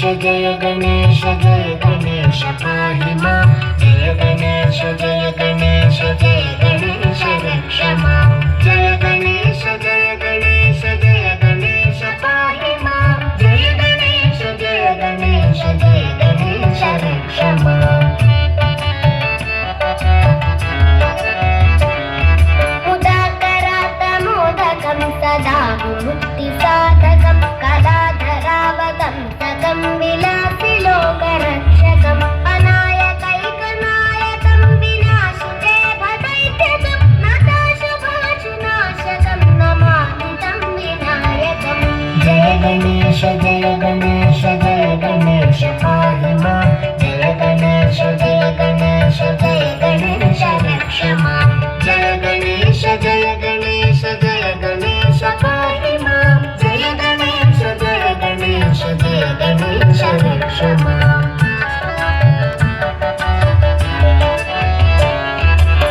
गणेश जय गणेश पाहि मां जय गणेश रक्ष मां जय गणेश पाहि मां जय गणेश रक्ष मां उदाकरातमोदकं सदा मुक्तिसाधकं कदा धरावतं विलासिलोकरक्षकम् अनायकैकनायकं विनाशितेभदैत्यकं नताशुभाशुनाशकं नमामि तं विनायकम् जय गणेश पाहि मां जय गणेश रक्ष मां जय गणेश पाहि मां जय गणेश रक्ष मां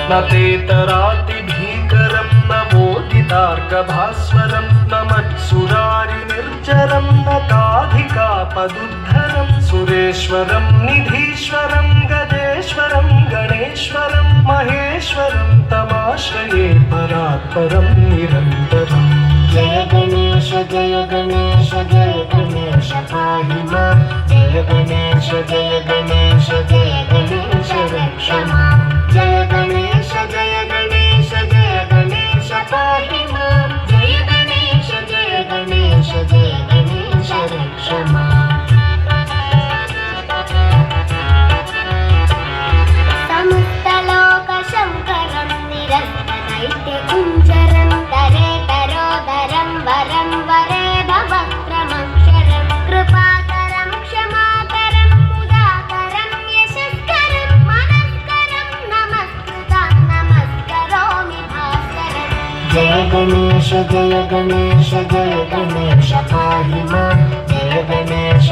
न तेतरातिभीकरं न मोदितार्कभास्वरं न मत्सुरारिनिर्जरं न काधिकापदुद्धरं सुरेश्वरं निधीश्वरं गजेश्वरं गणेश्वरं महेश्वरं तमाश्रये परात्परं निरन्तरम् जय गणेश पाहि मां जय गणेश रक्ष मां जय गणेश पाहि मां जय गणेश रक्ष मां समस्तलोकशङ्करं निरस्तदैत्यकुञ्जरं तरेतरोदरं वरं वरे भवक्रमक्षरं कृपाकरं क्षमाकरं मुदाकरं यशस्करं मनस्करं नमस्करोमि भास्करम् जय गणेश पाहि मां जय गणेश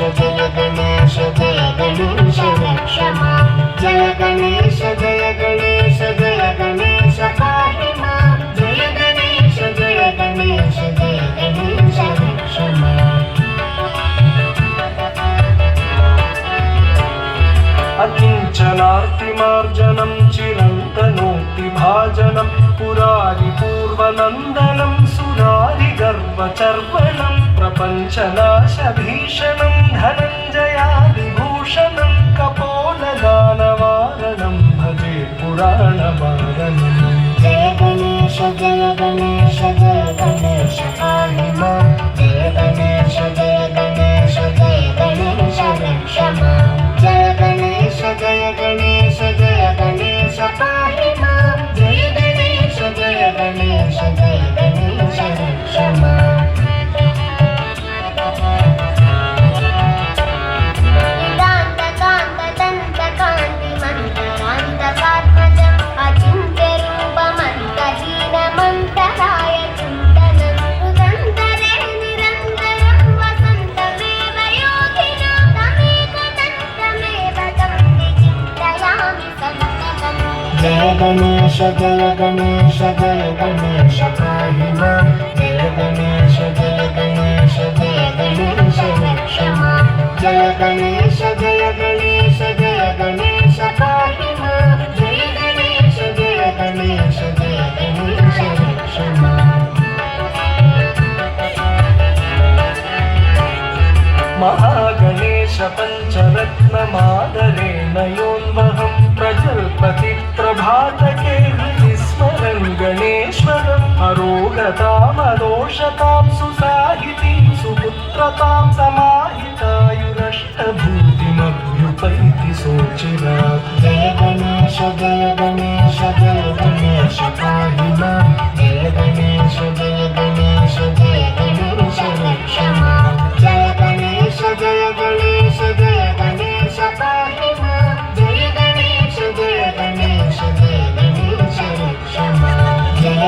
रक्ष मां जय गणेश पाहि मां जय गणेश रक्ष मां अकिञ्चनार्तिमार्जनं चिरन्तनोक्तिभाजनं पुरारिपूर्वनन्दनं सुरारिगर्वचर्वणं प्रपञ्चनाशभीषणं धनञ्जयादिभूषणं कपोलदानवारणं भजे पुराणवारणम् जय गणेश पाहि मां जय गणेश रक्ष मां जय गणेश पाहि मां जय गणेश रक्ष मां निदान्तकान्तदन्तकान्तिमन्तरान्तकात्मजम् अचिन्त्यरूपमन्तहीनमन्तराय चिन्तनं हृदन्तरे निरन्तरं वसन्तमेव योगिना तमेकदन्तमेव तं विचिन्तयामि सन्ततम् जय गणेश पाहि मां जय गणेश रक्ष मां जय गणेश पाहि मां जय गणेश रक्ष मां महागणेश पञ्चरत्नमादरेण योन्वहं प्रजल्पति प्रभातके हृदि स्मरन् गणेश्वरम् अरोगतामदोषतां सुसाहितीं सुपुत्रतां समाहितायुरष्टभूतिमभ्युपैति सोचिरात् जय गणेश पाहि मां जय गणेश रक्ष मां जय गणेश पाहि मां जय गणेश रक्ष मां जय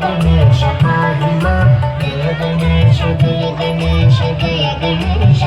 गणेश पाहि मां जय गणेश रक्ष